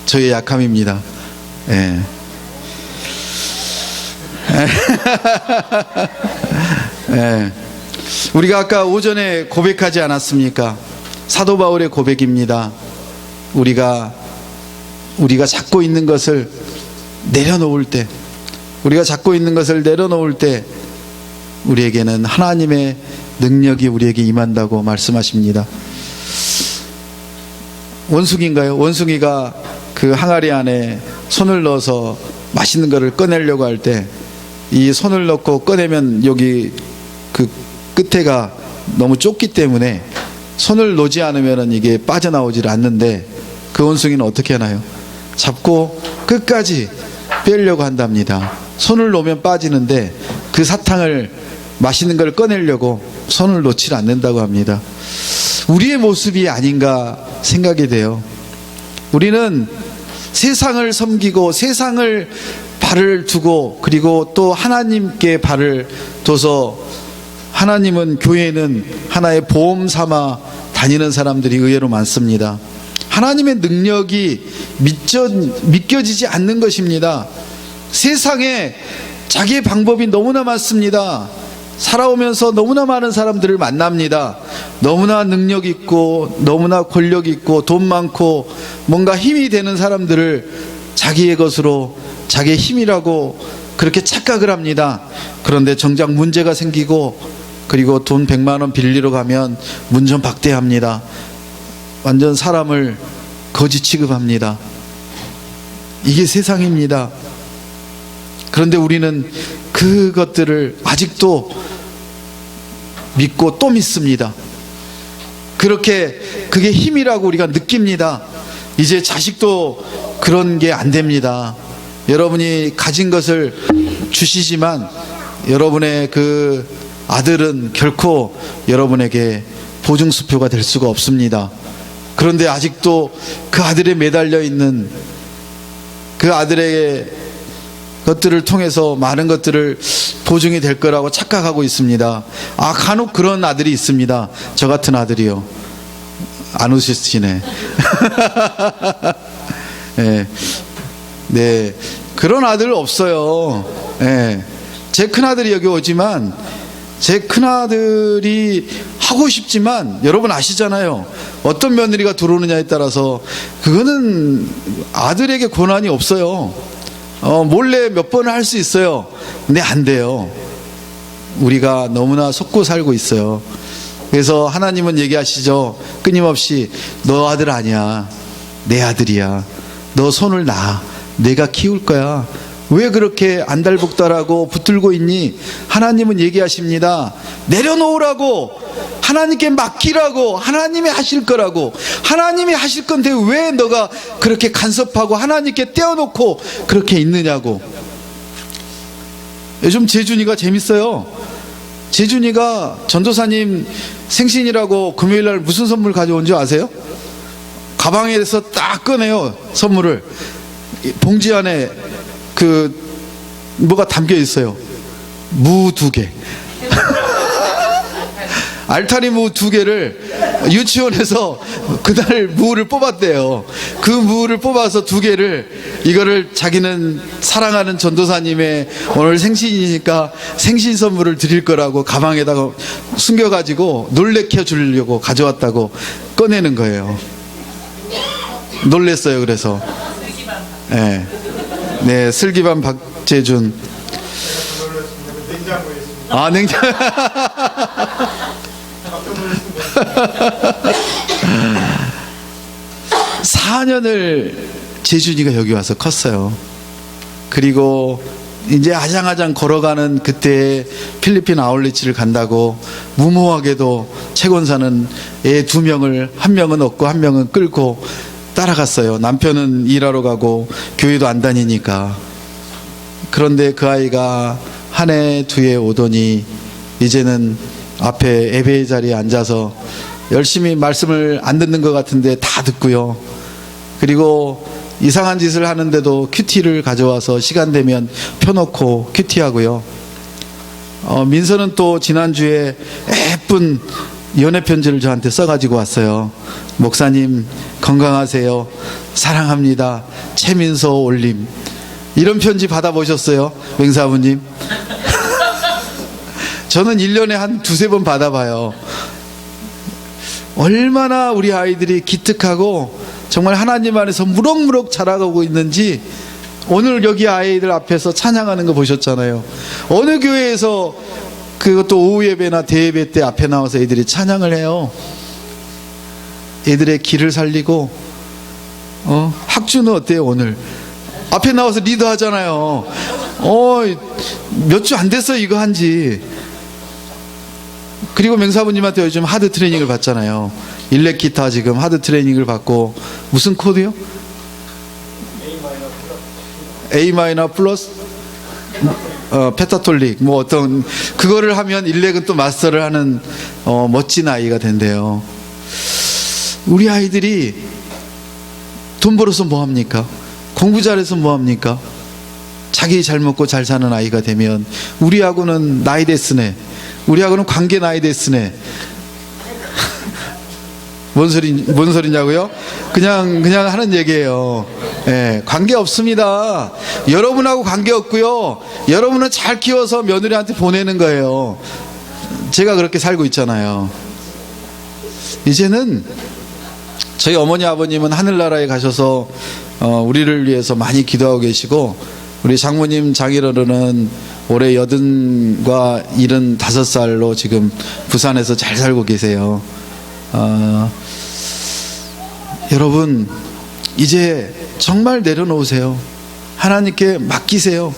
저의 약함입니다. 예. 예. 우리가 아까 오전에 고백하지 않았습니까? 사도 바울의 고백입니다. 우리가 잡고 있는 것을 내려놓을 때, 우리가 잡고 있는 것을 내려놓을 때 우리에게는 하나님의 능력이 우리에게 임한다고 말씀하십니다. 원숭이인가요? 원숭이가 그 항아리 안에 손을 넣어서 맛있는 것을 꺼내려고 할 때 이 손을 넣고 꺼내면 여기 그 끝에가 너무 좁기 때문에 손을 놓지 않으면 이게 빠져나오질 않는데, 그 원숭이는 어떻게 하나요? 잡고 끝까지 빼려고 한답니다. 손을 놓으면 빠지는데 그 사탕을, 맛있는 걸 꺼내려고 손을 놓지 않는다고 합니다. 우리의 모습이 아닌가 생각이 돼요. 우리는 세상을 섬기고 세상을 발을 두고, 그리고 또 하나님께 발을 둬서, 하나님은, 교회는 하나의 보험 삼아 다니는 사람들이 의외로 많습니다. 하나님의 능력이 믿겨지지 않는 것입니다. 세상에 자기의 방법이 너무나 많습니다. 살아오면서 너무나 많은 사람들을 만납니다. 너무나 능력 있고 너무나 권력 있고 돈 많고 뭔가 힘이 되는 사람들을 자기의 것으로, 자기의 힘이라고 그렇게 착각을 합니다. 그런데 정작 문제가 생기고, 그리고 돈 100만 원 빌리러 가면 문전박대합니다. 완전 사람을 거지 취급합니다. 이게 세상입니다. 그런데 우리는 그것들을 아직도 믿고 또 믿습니다. 그렇게 그게 힘이라고 우리가 느낍니다. 이제 자식도 그런 게 안 됩니다. 여러분이 가진 것을 주시지만 여러분의 그 아들은 결코 여러분에게 보증수표가 될 수가 없습니다. 그런데 아직도 그 아들에 매달려 있는, 그 아들의 것들을 통해서 많은 것들을 보증이 될 거라고 착각하고 있습니다. 간혹 그런 아들이 있습니다. 저 같은 아들이요. 안 웃으시네. 네, 그런 아들 없어요. 제 큰아들이 여기 오지만, 제 큰아들이 하고 싶지만, 여러분 아시잖아요. 어떤 며느리가 들어오느냐에 따라서 그거는 아들에게 권한이 없어요. 몰래 몇 번을 할 수 있어요. 근데 안 돼요. 우리가 너무나 속고 살고 있어요. 그래서 하나님은 얘기하시죠. 끊임없이 너 아들 아니야, 내 아들이야. 너 손을 놔. 내가 키울 거야. 왜 그렇게 안달복달하고 붙들고 있니? 하나님은 얘기하십니다. 내려놓으라고, 하나님께 맡기라고, 하나님이 하실 거라고. 하나님이 하실 건데 왜 너가 그렇게 간섭하고 하나님께 떼어놓고 그렇게 있느냐고. 요즘 재준이가 재밌어요. 재준이가 전도사님 생신이라고 금요일날 무슨 선물 가져온 줄 아세요? 가방에서 딱 꺼내요, 선물을. 봉지 안에 뭐가 담겨 있어요. 무 2개. 알타리 무 2개를 유치원에서 그날 무를 뽑았대요. 그 무를 뽑아서 2개를, 이거를 자기는 사랑하는 전도사님의 오늘 생신이니까 생신 선물을 드릴 거라고 가방에다가 숨겨가지고 놀래켜 주려고 가져왔다고 꺼내는 거예요. 놀랬어요. 그래서 네, 슬기반 박재준. 냉장. 4년을 재준이가 여기 와서 컸어요. 그리고 이제 아장아장 걸어가는 그때 필리핀 아울리치를 간다고 무모하게도 채권사는 애 2명을, 1명은 얻고 1명은 끌고 따라갔어요. 남편은 일하러 가고 교회도 안 다니니까. 그런데 그 아이가 한 해, 2해 오더니 이제는 앞에 예배의 자리에 앉아서 열심히 말씀을 안 듣는 것 같은데 다 듣고요. 그리고 이상한 짓을 하는데도 큐티를 가져와서 시간 되면 펴놓고 큐티하고요. 민서는 또 지난주에 예쁜 연애 편지를 저한테 써가지고 왔어요. 목사님 건강하세요, 사랑합니다, 최민서 올림. 이런 편지 받아보셨어요, 맹사부님? 저는 1년에 한 2-3번 받아봐요. 얼마나 우리 아이들이 기특하고 정말 하나님 안에서 무럭무럭 자라가고 있는지 오늘 여기 아이들 앞에서 찬양하는 거 보셨잖아요. 어느 교회에서 그것도 오후 예배나 대예배 때 앞에 나와서 애들이 찬양을 해요. 애들의 길을 살리고 학주는 어때요? 오늘 앞에 나와서 리더 하잖아요. 몇 주 안 됐어 이거 한지. 그리고 맹사부님한테 요즘 하드 트레이닝을 받잖아요. 일렉 기타 지금 하드 트레이닝을 받고 무슨 코드요? A 마이너 플러스 페타톨릭 뭐 어떤 그거를 하면 일렉은 또 마스터를 하는 멋진 아이가 된대요. 우리 아이들이 돈 벌어서 뭐 합니까? 공부 잘해서 뭐 합니까? 자기 잘 먹고 잘 사는 아이가 되면 우리하고는 나이 됐으네, 우리하고는 관계 나이 됐으네. 뭔 소리냐고요? 그냥 하는 얘기예요. 예, 관계 없습니다. 여러분하고 관계 없고요. 여러분은 잘 키워서 며느리한테 보내는 거예요. 제가 그렇게 살고 있잖아요. 이제는 저희 어머니 아버님은 하늘나라에 가셔서 우리를 위해서 많이 기도하고 계시고, 우리 장모님 장인어른은 올해 80과 75살로 지금 부산에서 잘 살고 계세요. 여러분 이제 정말 내려놓으세요. 하나님께 맡기세요.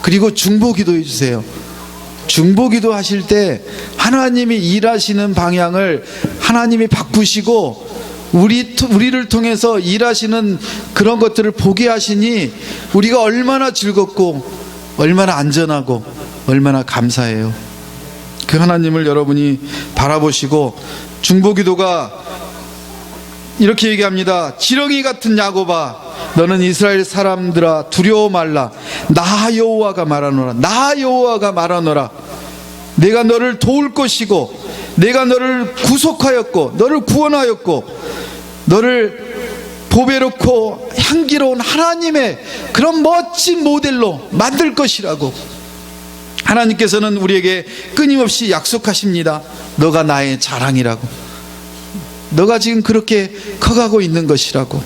그리고 중보기도 해주세요. 중보기도 하실 때 하나님이 일하시는 방향을 하나님이 바꾸시고 우리를 통해서 일하시는 그런 것들을 보게 하시니 우리가 얼마나 즐겁고 얼마나 안전하고 얼마나 감사해요. 그 하나님을 여러분이 바라보시고, 중보기도가 이렇게 얘기합니다. 지렁이 같은 야곱아, 너는 이스라엘 사람들아 두려워 말라. 나 여호와가 말하노라. 나 여호와가 말하노라. 내가 너를 도울 것이고 내가 너를 구속하였고 너를 구원하였고 너를 보배롭고 향기로운 하나님의 그런 멋진 모델로 만들 것이라고 하나님께서는 우리에게 끊임없이 약속하십니다. 너가 나의 자랑이라고, 너가 지금 그렇게 커가고 있는 것이라고.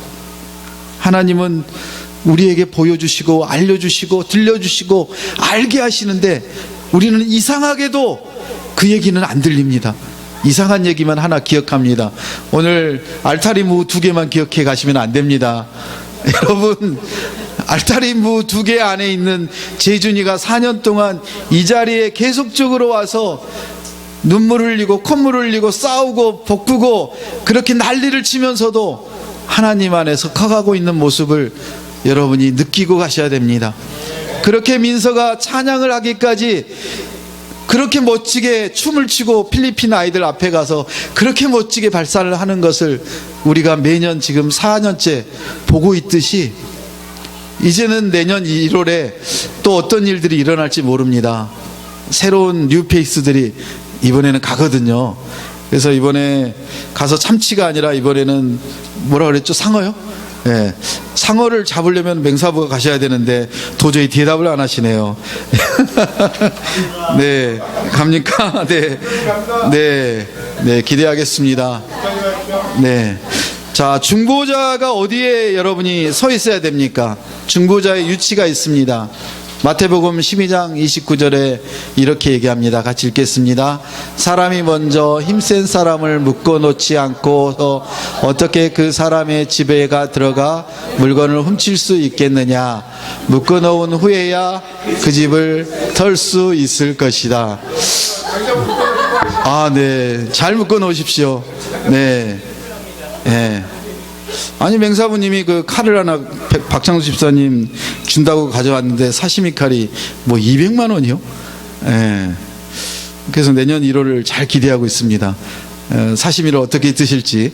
하나님은 우리에게 보여주시고 알려주시고 들려주시고 알게 하시는데 우리는 이상하게도 그 얘기는 안 들립니다. 이상한 얘기만 하나 기억합니다. 오늘 알타리무 2개만 기억해 가시면 안 됩니다. 여러분, 알타리무 2개 안에 있는 재준이가 4년 동안 이 자리에 계속적으로 와서 눈물 흘리고 콧물 흘리고 싸우고 볶고 그렇게 난리를 치면서도 하나님 안에서 커가고 있는 모습을 여러분이 느끼고 가셔야 됩니다. 그렇게 민서가 찬양을 하기까지 그렇게 멋지게 춤을 추고 필리핀 아이들 앞에 가서 그렇게 멋지게 발사를 하는 것을 우리가 매년 지금 4년째 보고 있듯이, 이제는 내년 1월에 또 어떤 일들이 일어날지 모릅니다. 새로운 뉴페이스들이 이번에는 가거든요. 그래서 이번에 가서 참치가 아니라 이번에는 뭐라 그랬죠? 상어요? 네. 상어를 잡으려면 맹사부가 가셔야 되는데 도저히 대답을 안 하시네요. 네, 갑니까? 네, 네, 네, 기대하겠습니다. 네. 자, 중보자가 어디에 여러분이 서 있어야 됩니까? 중보자의 위치가 있습니다. 마태복음 12장 29절에 이렇게 얘기합니다. 같이 읽겠습니다. 사람이 먼저 힘센 사람을 묶어놓지 않고 어떻게 그 사람의 집에가 들어가 물건을 훔칠 수 있겠느냐. 묶어놓은 후에야 그 집을 털 수 있을 것이다. 아, 네, 잘 묶어놓으십시오. 네, 네. 아니, 맹사부님이 그 칼을 하나 박창수 집사님 준다고 가져왔는데 사시미 칼이 뭐 200만 원이요? 예. 그래서 내년 1월을 잘 기대하고 있습니다. 사시미를 어떻게 드실지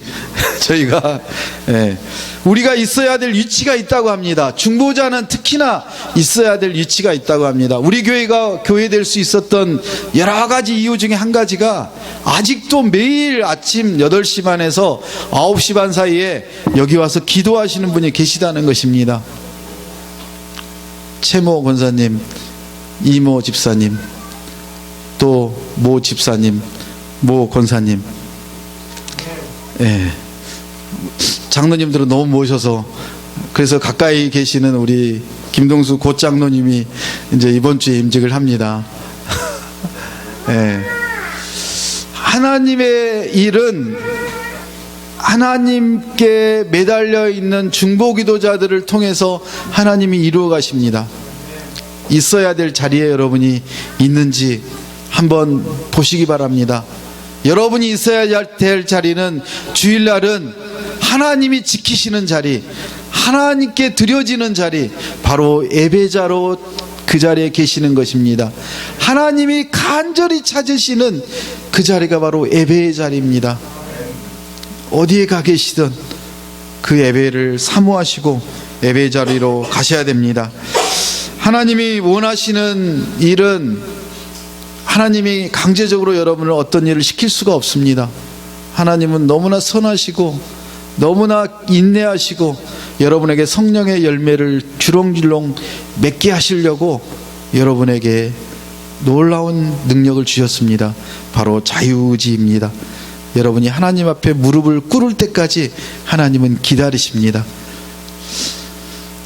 저희가, 예. 우리가 있어야 될 위치가 있다고 합니다. 중보자는 특히나 있어야 될 위치가 있다고 합니다. 우리 교회가 교회될 수 있었던 여러 가지 이유 중에 한 가지가 아직도 매일 아침 8시 반에서 9시 반 사이에 여기 와서 기도하시는 분이 계시다는 것입니다. 최모 권사님, 이모 집사님, 또 모 집사님, 모 권사님, 예. 장로님들은 너무 모셔서, 그래서 가까이 계시는 우리 김동수 고장로님이 이제 이번 주에 임직을 합니다. 네. 하나님의 일은 하나님께 매달려 있는 중보기도자들을 통해서 하나님이 이루어 가십니다. 있어야 될 자리에 여러분이 있는지 한번 보시기 바랍니다. 여러분이 있어야 될 자리는 주일날은 하나님이 지키시는 자리, 하나님께 드려지는 자리, 바로 예배자로 그 자리에 계시는 것입니다. 하나님이 간절히 찾으시는 그 자리가 바로 예배의 자리입니다. 어디에 가 계시든 그 예배를 사모하시고 예배의 자리로 가셔야 됩니다. 하나님이 원하시는 일은 하나님이 강제적으로 여러분을 어떤 일을 시킬 수가 없습니다. 하나님은 너무나 선하시고 너무나 인내하시고 여러분에게 성령의 열매를 주렁주렁 맺게 하시려고 여러분에게 놀라운 능력을 주셨습니다. 바로 자유의지입니다. 여러분이 하나님 앞에 무릎을 꿇을 때까지 하나님은 기다리십니다.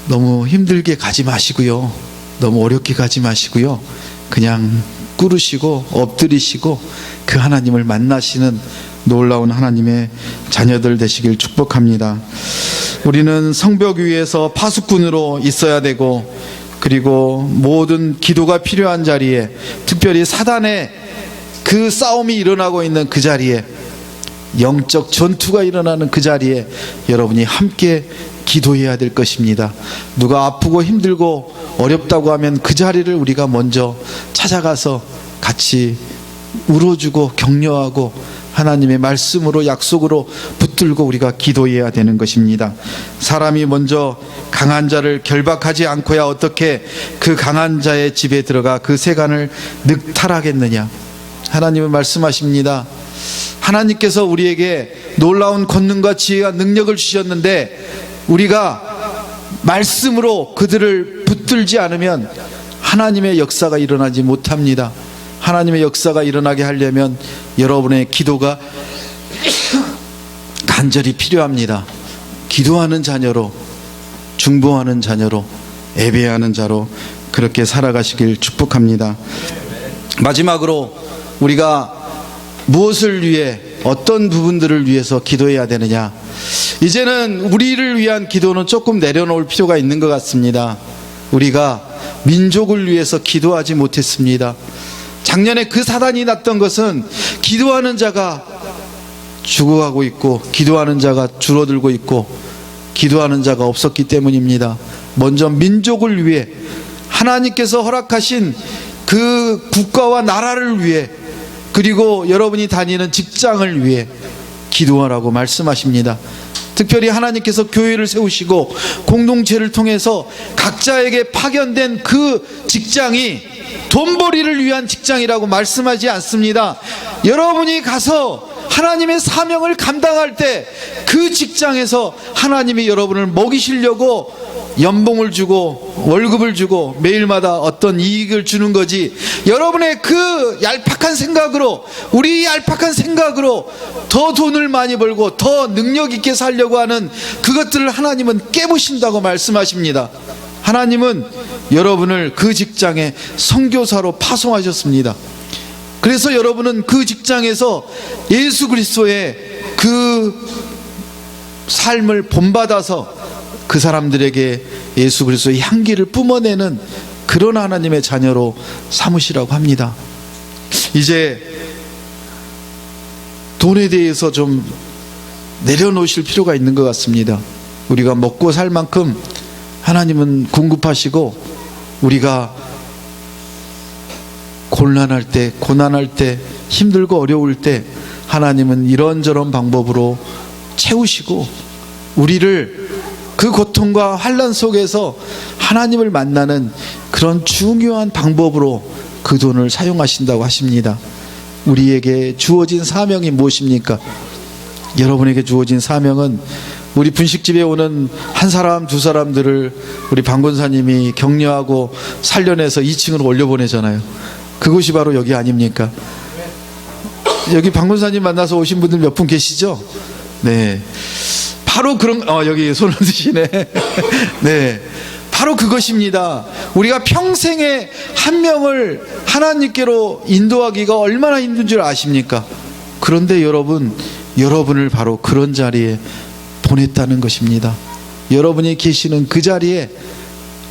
너무 힘들게 가지 마시고요, 너무 어렵게 가지 마시고요, 그냥 꿇으시고 엎드리시고 그 하나님을 만나시는 놀라운 하나님의 자녀들 되시길 축복합니다. 우리는 성벽 위에서 파수꾼으로 있어야 되고, 그리고 모든 기도가 필요한 자리에, 특별히 사단의 그 싸움이 일어나고 있는 그 자리에, 영적 전투가 일어나는 그 자리에 여러분이 함께 기도해야 될 것입니다. 누가 아프고 힘들고 어렵다고 하면 그 자리를 우리가 먼저 찾아가서 같이 울어주고 격려하고 하나님의 말씀으로 약속으로 붙들고 우리가 기도해야 되는 것입니다. 사람이 먼저 강한 자를 결박하지 않고야 어떻게 그 강한 자의 집에 들어가 그 세간을 늑탈하겠느냐. 하나님은 말씀하십니다. 하나님께서 우리에게 놀라운 권능과 지혜와 능력을 주셨는데 우리가 말씀으로 그들을 붙들지 않으면 하나님의 역사가 일어나지 못합니다. 하나님의 역사가 일어나게 하려면 여러분의 기도가 간절히 필요합니다. 기도하는 자녀로, 중보하는 자녀로, 예배하는 자로 그렇게 살아가시길 축복합니다. 마지막으로 우리가 무엇을 위해, 어떤 부분들을 위해서 기도해야 되느냐. 이제는 우리를 위한 기도는 조금 내려놓을 필요가 있는 것 같습니다. 우리가 민족을 위해서 기도하지 못했습니다. 작년에 그 사단이 났던 것은 기도하는 자가 죽어가고 있고 기도하는 자가 줄어들고 있고 기도하는 자가 없었기 때문입니다. 먼저 민족을 위해, 하나님께서 허락하신 그 국가와 나라를 위해, 그리고 여러분이 다니는 직장을 위해 기도하라고 말씀하십니다. 특별히 하나님께서 교회를 세우시고 공동체를 통해서 각자에게 파견된 그 직장이 돈벌이를 위한 직장이라고 말씀하지 않습니다. 여러분이 가서 하나님의 사명을 감당할 때 그 직장에서 하나님이 여러분을 먹이시려고 연봉을 주고 월급을 주고 매일마다 어떤 이익을 주는 거지, 여러분의 그 얄팍한 생각으로, 우리 얄팍한 생각으로 더 돈을 많이 벌고 더 능력 있게 살려고 하는 그것들을 하나님은 깨부신다고 말씀하십니다. 하나님은 여러분을 그 직장에 선교사로 파송하셨습니다. 그래서 여러분은 그 직장에서 예수 그리스도의 그 삶을 본받아서 그 사람들에게 예수 그리스도의 향기를 뿜어내는 그런 하나님의 자녀로 삼으시라고 합니다. 이제 돈에 대해서 좀 내려놓으실 필요가 있는 것 같습니다. 우리가 먹고 살 만큼 하나님은 공급하시고, 우리가 곤란할 때, 고난할 때, 힘들고 어려울 때 하나님은 이런저런 방법으로 채우시고, 우리를 그 고통과 환난 속에서 하나님을 만나는 그런 중요한 방법으로 그 돈을 사용하신다고 하십니다. 우리에게 주어진 사명이 무엇입니까? 여러분에게 주어진 사명은 우리 분식집에 오는 한 사람 두 사람들을 우리 방권사님이 격려하고 살려내서 2층으로 올려보내잖아요. 그곳이 바로 여기 아닙니까? 여기 방권사님 만나서 오신 분들 몇 분 계시죠? 네. 바로 그런, 여기 손을 드시네. 네. 바로 그것입니다. 우리가 평생에 한 명을 하나님께로 인도하기가 얼마나 힘든 줄 아십니까? 그런데 여러분을 바로 그런 자리에 보냈다는 것입니다. 여러분이 계시는 그 자리에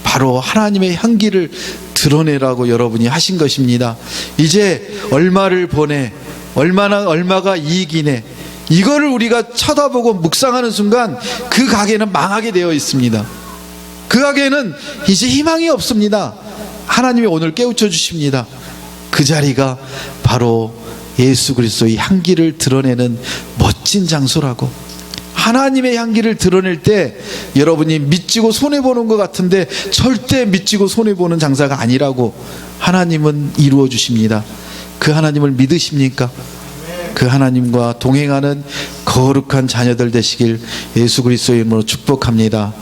바로 하나님의 향기를 드러내라고 여러분이 하신 것입니다. 이제 얼마를 보내, 얼마가 이익이네, 이거를 우리가 쳐다보고 묵상하는 순간 그 가게는 망하게 되어 있습니다. 그 가게는 이제 희망이 없습니다. 하나님이 오늘 깨우쳐 주십니다. 그 자리가 바로 예수 그리스도의 향기를 드러내는 멋진 장소라고. 하나님의 향기를 드러낼 때 여러분이 미치고 손해보는 것 같은데 절대 미치고 손해보는 장사가 아니라고 하나님은 이루어 주십니다. 그 하나님을 믿으십니까? 그 하나님과 동행하는 거룩한 자녀들 되시길 예수 그리스도의 이름으로 축복합니다.